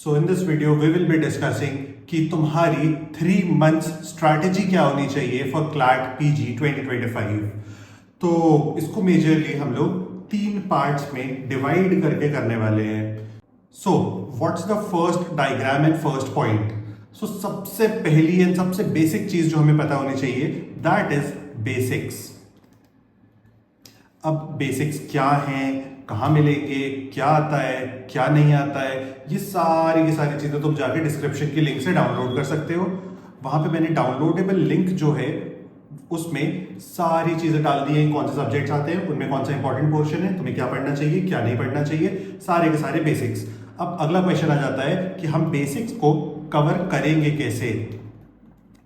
So in this video we will be discussing कि तुम्हारी 3 months strategy क्या होनी चाहिए फॉर क्लैट पीजी 2025। तो इसको मेजरली हम लोग 3 पार्ट्स में डिवाइड करके करने वाले हैं। So what's the first diagram and first point. So सबसे पहली एंड सबसे बेसिक चीज जो हमें पता होनी चाहिए दैट इज बेसिक्स। अब बेसिक्स क्या हैं, कहाँ मिलेंगे, क्या आता है क्या नहीं आता है, ये सारी की सारी चीज़ें तुम जाके डिस्क्रिप्शन की लिंक से डाउनलोड कर सकते हो। वहाँ पे मैंने डाउनलोडेबल लिंक जो है उसमें सारी चीज़ें डाल दी हैं, कौन से सब्जेक्ट्स आते हैं, उनमें कौन सा इंपॉर्टेंट पोर्शन है, तुम्हें क्या पढ़ना चाहिए क्या नहीं पढ़ना चाहिए, सारे के सारे बेसिक्स। अब अगला क्वेश्चन आ जाता है कि हम बेसिक्स को कवर करेंगे कैसे।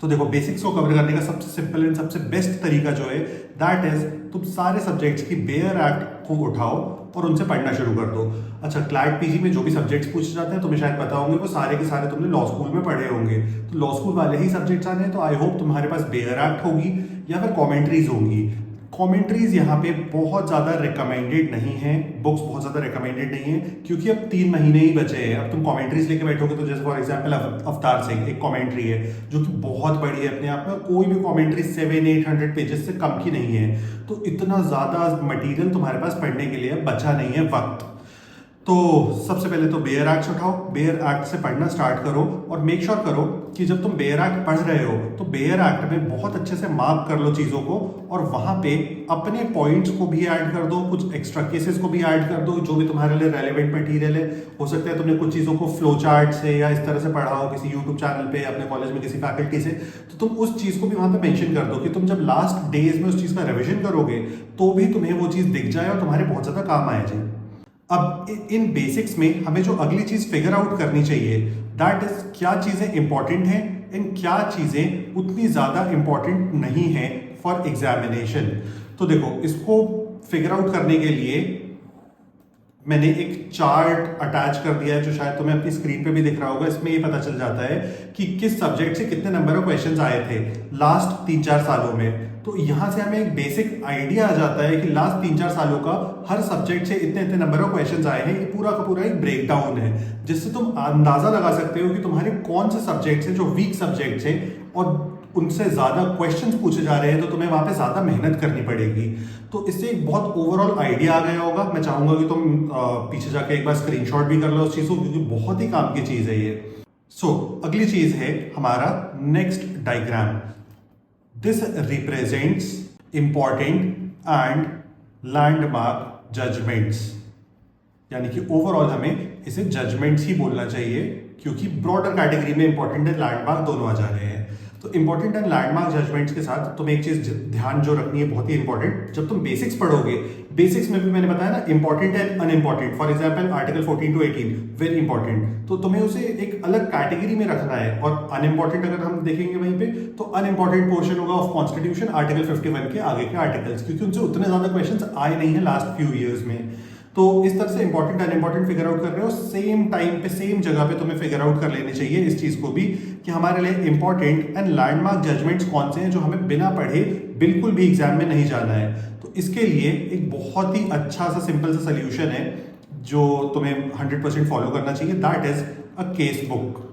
तो देखो, बेसिक्स को कवर करने का सबसे सिंपल एंड सबसे बेस्ट तरीका जो है दैट इज तुम सारे सब्जेक्ट्स की बेयर एक्ट को उठाओ और उनसे पढ़ना शुरू कर दो। अच्छा, क्लैट पीजी में जो भी सब्जेक्ट्स पूछे जाते हैं तुम्हें शायद पता होंगे, वो सारे के सारे तुमने लॉ स्कूल में पढ़े होंगे। तो लॉ स्कूल वाले ही सब्जेक्ट्स आने हैं, तो आई होप तुम्हारे पास बेयर एक्ट होगी या फिर कॉमेंट्रीज होंगी। कॉमेंट्रीज यहाँ पे बहुत ज़्यादा रिकमेंडेड नहीं है, बुक्स बहुत ज़्यादा रिकमेंडेड नहीं है, क्योंकि अब 3 महीने ही बचे हैं। अब तुम कॉमेंट्रीज लेके बैठोगे तो जैसे फॉर एग्जांपल अवतार सिंह एक कॉमेंट्री है जो कि बहुत बड़ी है अपने आप में। कोई भी कॉमेंट्री 700-800 पेजेस से कम की नहीं है, तो इतना ज़्यादा मटीरियल तुम्हारे पास पढ़ने के लिए बचा नहीं है वक्त। तो सबसे पहले तो बेयर एक्ट उठाओ, बेयर एक्ट से पढ़ना स्टार्ट करो और मेक श्योर करो कि जब तुम बेयर एक्ट पढ़ रहे हो तो बेयर एक्ट में बहुत अच्छे से मार्क कर लो चीज़ों को, और वहाँ पे अपने पॉइंट्स को भी ऐड कर दो, कुछ एक्स्ट्रा केसेस को भी ऐड कर दो जो भी तुम्हारे लिए रेलेवेंट मटीरियल है। हो सकता है तुमने कुछ चीज़ों को फ्लो चार्ट से या इस तरह से पढ़ा हो किसी यूट्यूब चैनल पे, अपने कॉलेज में किसी फैकल्टी से, तो तुम उस चीज़ को भी वहाँ पे मेंशन कर दो कि तुम जब लास्ट डेज में उस चीज़ का रिविजन करोगे तो भी तुम्हें वो चीज़ दिख जाए और तुम्हारे बहुत ज़्यादा काम आए जाए। अब इन बेसिक्स में हमें जो अगली चीज फिगर आउट करनी चाहिए दैट इज क्या चीजें इंपॉर्टेंट हैं एंड क्या चीजें उतनी ज्यादा इंपॉर्टेंट नहीं है फॉर एग्जामिनेशन। तो देखो, इसको फिगर आउट करने के लिए मैंने एक चार्ट अटैच कर दिया है जो शायद तुम्हें अपनी स्क्रीन पे भी दिख रहा होगा। इसमें ये पता चल जाता है कि किस सब्जेक्ट से कितने नंबर ऑफ क्वेश्चंस आए थे लास्ट 3-4 सालों में। तो यहां से हमें एक बेसिक आइडिया आ जाता है कि लास्ट 3-4 सालों का हर सब्जेक्ट से इतने इतने नंबर ऑफ क्वेश्चंस आए हैं। ये पूरा का पूरा एक ब्रेक डाउन है जिससे तुम अंदाजा लगा सकते हो कि तुम्हारे कौन से सब्जेक्ट्स हैं जो वीक सब्जेक्ट्स हैं और उनसे ज्यादा क्वेश्चंस पूछे जा रहे हैं, तो तुम्हें वहां पे ज्यादा मेहनत करनी पड़ेगी। तो इससे एक बहुत ओवरऑल आइडिया आ गया होगा। मैं चाहूंगा कि तुम पीछे जाके एक बार स्क्रीनशॉट भी कर लो उस चीज को, क्योंकि बहुत ही काम की चीज है ये। अगली चीज है हमारा next diagram. This represents important and landmark judgments, यानी कि ओवरऑल हमें इसे जजमेंट्स ही बोलना चाहिए क्योंकि ब्रॉडर कैटेगरी में इंपॉर्टेंट एंड लैंडमार्क दोनों आ जा रहे हैं। तो इंपॉर्टेंट एंड लैंडमार्क जजमेंट्स के साथ तुम्हें एक चीज ध्यान जो रखनी है बहुत ही इंपॉर्टेंट, जब तुम बेसिक्स पढ़ोगे, बेसिक्स में भी मैंने बताया ना important and unimportant. For example article 14 to 18 very important, तो तुम्हें उसे एक अलग कैटेगरी में रखना है। और अनइंपॉर्टेंट अगर हम देखेंगे वहीं पे, तो अनइंपॉर्टेंट पोर्शन होगा ऑफ कॉन्स्टिट्यूशन आर्टिकल 51 के आगे के आर्टिकल्स, क्योंकि उनसे उतने ज्यादा क्वेश्चन आए नहीं है लास्ट फ्यू ईयर्स में। तो इस तरह से इंपॉर्टेंट अनइंपॉर्टेंट फिगर आउट कर रहे हो, सेम टाइम पे सेम जगह पे तुम्हें फिगर आउट कर लेनी चाहिए इस चीज को भी कि हमारे लिए इंपॉर्टेंट एंड लैंडमार्क जजमेंट्स कौन से हैं जो हमें बिना पढ़े बिल्कुल भी एग्जाम में नहीं जाना है। तो इसके लिए एक बहुत ही अच्छा सा सिंपल सा सोल्यूशन है जो तुम्हें 100% फॉलो करना चाहिए, that is a case book.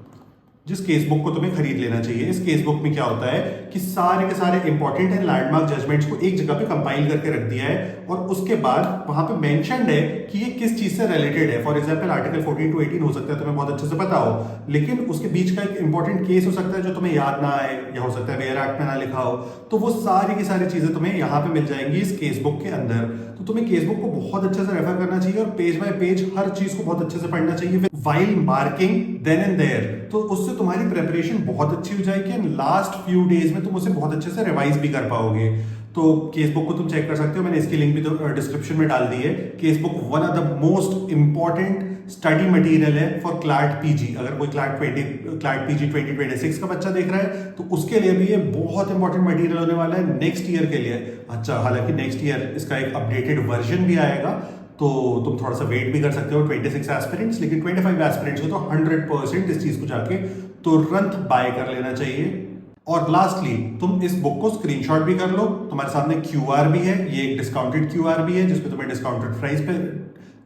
जिस केस बुक को तुम्हें खरीद लेना चाहिए। इस केस बुक में क्या होता है कि सारे के सारे इंपॉर्टेंट एंड लैंडमार्क जजमेंट्स को एक जगह पे कंपाइल करके रख दिया है और उसके बाद वहां पे मेंशन्ड है कि ये किस चीज से रिलेटेड है। फॉर एग्जांपल आर्टिकल 14 to 18 हो सकता है तुम्हें बहुत अच्छे से पता हो, लेकिन उसके बीच का एक इंपॉर्टेंट केस हो सकता है जो तुम्हें याद ना आए, या हो सकता है बेयर एक्ट में ना लिखा हो। तो वो सारी की सारी चीजें तुम्हें यहाँ पे मिल जाएंगी इस केस बुक के अंदर। तो तुम्हें केस बुक को बहुत अच्छे से रेफर करना चाहिए और पेज बाय पेज हर चीज को बहुत अच्छे से पढ़ना चाहिए while marking then and there. तो उससे तुम्हारी प्रिपरेशन बहुत अच्छी हो जाएगी एंड लास्ट फ्यू डेज में तुम उसे बहुत अच्छे से रिवाइज भी कर पाओगे। तो केस बुक को तुम चेक कर सकते हो, मैंने इसकी लिंक भी डिस्क्रिप्शन में डाल दी है। Case book one of the most important study material है फॉर क्लैट पीजी। अगर कोई क्लैट पीजी 2026 का बच्चा देख रहा है तो उसके लिए भी ये बहुत इंपॉर्टेंट मटेरियल होने वाला है नेक्स्ट ईयर के लिए। अच्छा, हालांकि नेक्स्ट ईयर इसका एक अपडेटेड वर्जन भी आएगा, तो तुम थोड़ा सा वेट भी कर सकते हो 26 एस्पिरेंट्स, लेकिन 25 एस्पिरेंट्स को तो 100% इस चीज को जाके तुरंत बाय कर लेना चाहिए। और लास्टली तुम इस बुक को स्क्रीनशॉट भी कर लो, तुम्हारे सामने क्यूआर भी है, ये एक डिस्काउंटेड क्यूआर भी है जिसमें तुम्हें डिस्काउंटेड प्राइस पे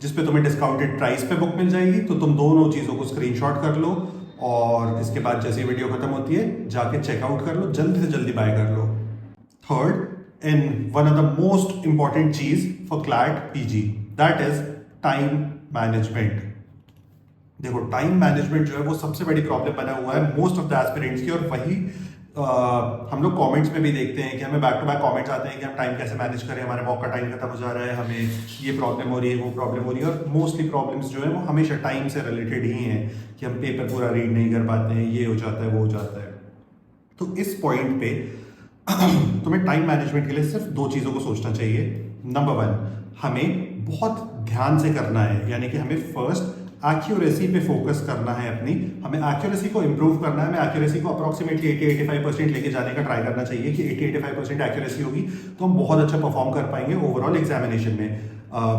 जिस पे तुम्हें डिस्काउंटेड प्राइस पे बुक मिल जाएगी। तो तुम दोनों चीज़ों को स्क्रीनशॉट कर लो और इसके बाद जैसे वीडियो खत्म होती है जाके चेकआउट कर लो, जल्दी से जल्दी बाय कर लो। Third and one of the most important चीज for CLAT PG, that is time management. देखो टाइम मैनेजमेंट जो है वो सबसे बड़ी प्रॉब्लम बना हुआ है मोस्ट ऑफ द एस्पिरेंट्स की, और वही हम लोग कमेंट्स में भी देखते हैं कि हमें बैक टू बैक कमेंट्स आते हैं कि हम टाइम कैसे मैनेज करें, हमारे मॉक का टाइम खत्म हो जा रहा है, हमें ये प्रॉब्लम हो रही है, वो प्रॉब्लम हो रही है। और मोस्टली प्रॉब्लम्स जो है वो हमेशा टाइम से रिलेटेड ही हैं कि हम पेपर पूरा रीड नहीं कर पाते हैं, ये हो जाता है, वो हो जाता है। तो इस पॉइंट पे तुम्हें टाइम मैनेजमेंट के लिए सिर्फ दो चीज़ों को सोचना चाहिए। नंबर वन, हमें बहुत ध्यान से करना है, यानी कि हमें फर्स्ट एक्यूरेसी पे फोकस करना है अपनी, हमें एक्यूरेसी को इंप्रूव करना है। हमें एक्यूरेसी को अप्रॉक्सीमेटली 80-85% लेके जाने का ट्राई करना चाहिए कि 80-85% एक्यूरेसी होगी तो हम बहुत अच्छा परफॉर्म कर पाएंगे ओवरऑल एग्जामिनेशन में।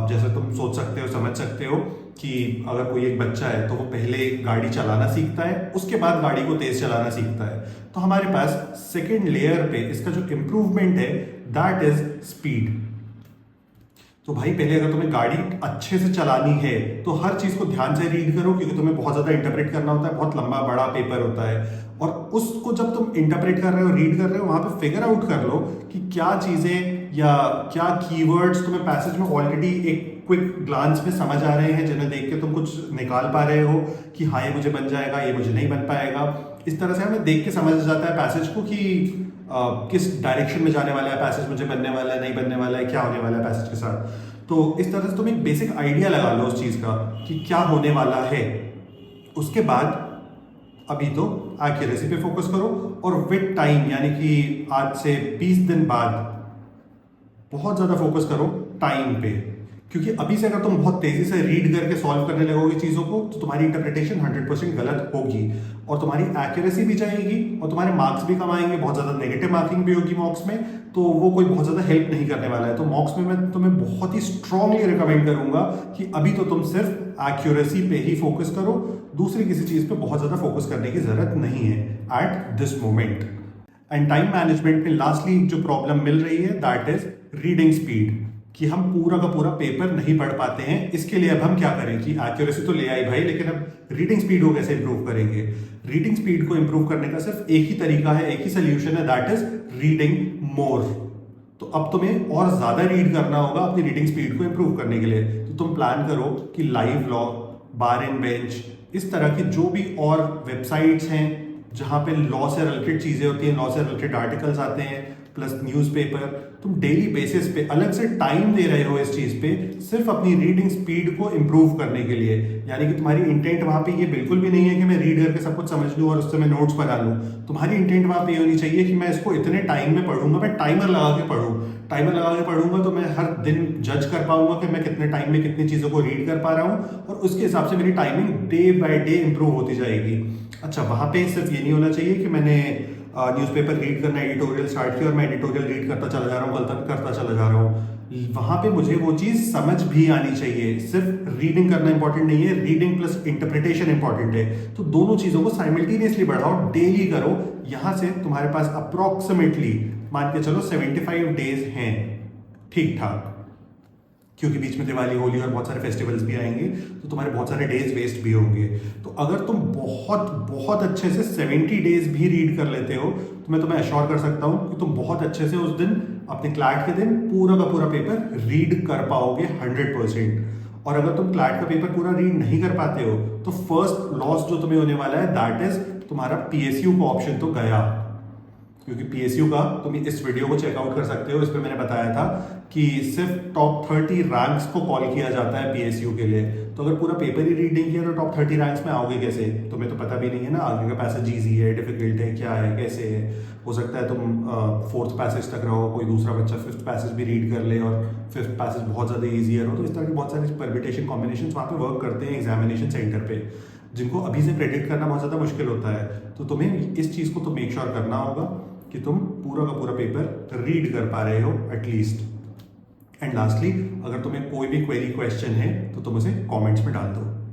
जैसे तुम सोच सकते हो, समझ सकते हो कि अगर कोई एक बच्चा है तो वो पहले गाड़ी चलाना सीखता है, उसके बाद गाड़ी को तेज चलाना सीखता है। तो हमारे पास सेकेंड लेयर पे इसका जो इंप्रूवमेंट है दैट इज स्पीड। तो भाई पहले अगर तुम्हें गाड़ी अच्छे से चलानी है तो हर चीज को ध्यान से रीड करो, क्योंकि तुम्हें बहुत ज्यादा इंटरप्रेट करना होता है, बहुत लंबा बड़ा पेपर होता है। और उसको जब तुम इंटरप्रेट कर रहे हो, रीड कर रहे हो, वहां पे फिगर आउट कर लो कि क्या चीजें या क्या कीवर्ड्स तुम्हें पैसेज में ऑलरेडी एक क्विक ग्लांस में समझ आ रहे हैं, जिन्हें देख के तुम कुछ निकाल पा रहे हो कि हाँ ये मुझे बन जाएगा, ये मुझे नहीं बन पाएगा। इस तरह से हमें देख के समझ जाता है पैसेज को कि किस डायरेक्शन में जाने वाला है पैसेज, मुझे बनने वाला है, नहीं बनने वाला है, क्या होने वाला है पैसेज के साथ। तो इस तरह से तुम एक बेसिक आइडिया लगा लो उस चीज का कि क्या होने वाला है। उसके बाद अभी तो एक्यूरेसी पे फोकस करो, और विद टाइम यानी कि आज से 20 दिन बाद बहुत ज्यादा फोकस करो टाइम पे, क्योंकि अभी से अगर तुम बहुत तेजी से रीड करके सॉल्व करने लगोगे चीजों को तो तुम्हारी इंटरप्रिटेशन 100% गलत होगी और तुम्हारी एक्यूरेसी भी जाएगी और तुम्हारे मार्क्स भी कम आएंगे, बहुत ज्यादा नेगेटिव मार्किंग भी होगी मॉक्स में, तो वो कोई बहुत ज्यादा हेल्प नहीं करने वाला है। तो मॉक्स में मैं तुम्हें बहुत ही स्ट्रांगली रिकमेंड करूंगा कि अभी तो तुम सिर्फ एक्यूरेसी पे ही फोकस करो, दूसरी किसी चीज पे बहुत ज्यादा फोकस करने की जरूरत नहीं है at this moment. And time management में लास्टली जो प्रॉब्लम मिल रही है दैट इज रीडिंग स्पीड, कि हम पूरा का पूरा पेपर नहीं पढ़ पाते हैं। इसके लिए अब हम क्या करें कि एक्यूरेसी तो ले आई भाई, लेकिन अब रीडिंग स्पीड को कैसे इंप्रूव करेंगे। रीडिंग स्पीड को इंप्रूव करने का सिर्फ एक ही तरीका है, एक ही सोल्यूशन है, दैट इज रीडिंग मोर। तो अब तुम्हें और ज्यादा रीड करना होगा अपनी रीडिंग स्पीड को इंप्रूव करने के लिए। तो तुम प्लान करो कि live law, bar and bench, इस तरह की जो भी और वेबसाइट्स हैं जहां पे लॉ से रिलेटेड चीजें होती हैं, लॉ से रिलेटेड आर्टिकल्स आते हैं, प्लस न्यूज़पेपर, तुम डेली बेसिस पे अलग से टाइम दे रहे हो इस चीज पे सिर्फ अपनी रीडिंग स्पीड को इंप्रूव करने के लिए। यानी कि तुम्हारी इंटेंट वहां पे ये बिल्कुल भी नहीं है कि मैं रीड करके सब कुछ समझ लूं और उससे मैं नोट्स बना लूं। तुम्हारी इंटेंट वहां पे ये होनी चाहिए कि मैं इसको इतने टाइम में पढ़ूंगा, मैं टाइमर लगा के पढ़ूं। टाइमर लगा के पढ़ूंगा तो मैं हर दिन जज कर पाऊंगा कि मैं कितने टाइम में कितनी चीजों को रीड कर पा रहा हूं, और उसके हिसाब से मेरी timing day by day improve होती जाएगी। अच्छा, वहां पे सिर्फ ये नहीं होना चाहिए कि मैंने न्यूज़पेपर रीड करना, एडिटोरियल स्टार्ट किया और मैं एडिटोरियल रीड करता चला जा रहा हूँ, करता चला जा रहा हूँ। वहां पे मुझे वो चीज समझ भी आनी चाहिए। सिर्फ रीडिंग करना इंपॉर्टेंट नहीं है, रीडिंग प्लस इंटरप्रिटेशन इंपॉर्टेंट है। तो दोनों चीजों को साइमल्टेनियसली बढ़ाओ, डेली करो। यहां से तुम्हारे पास अप्रोक्सीमेटली मान के चलो 75 डेज हैं ठीक ठाक, क्योंकि बीच में दिवाली, होली और बहुत सारे फेस्टिवल्स भी आएंगे, तो तुम्हारे बहुत सारे डेज वेस्ट भी होंगे। तो अगर तुम बहुत बहुत अच्छे से 70 डेज भी रीड कर लेते हो तो मैं तुम्हें अश्योर कर सकता हूं कि तुम बहुत अच्छे से उस दिन, अपने क्लैट के दिन, पूरा का पूरा पेपर रीड कर पाओगे 100%। और अगर तुम क्लैट का पेपर पूरा रीड नहीं कर पाते हो तो फर्स्ट लॉस जो तुम्हें होने वाला है दैट इज तुम्हारा पीएसयू का ऑप्शन तो गया, क्योंकि पीएसयू का तुम इस वीडियो को चेकआउट कर सकते हो। इस पे मैंने बताया था कि सिर्फ टॉप 30 रैंक्स को कॉल किया जाता है पीएसयू के लिए। तो अगर पूरा पेपर ही रीड नहीं किया तो टॉप 30 रैंक्स में आओगे कैसे? तुम्हें तो पता भी नहीं है ना आगे का पैसेज इजी है, डिफिकल्ट है, क्या है, कैसे है। हो सकता है तुम फोर्थ पैसेज तक रहो, कोई दूसरा बच्चा फिफ्थ पैसेज भी रीड कर ले और फिफ्थ पैसेज बहुत ज़्यादा ईजियर हो। तो इस तरह के बहुत सारे परमिटेशन कॉम्बिनेशन वहाँ पे वर्क करते हैं एग्जामिनेशन सेंटर पे, जिनको अभी से प्रेडिक्ट करना बहुत ज़्यादा मुश्किल होता है। तो तुम्हें इस चीज़ को तो मेक श्योर करना होगा कि तुम पूरा का पूरा पेपर रीड कर पा रहे हो एटलीस्ट। एंड लास्टली, अगर तुम्हें कोई भी क्वेरी क्वेश्चन है तो तुम उसे कमेंट्स में डाल दो।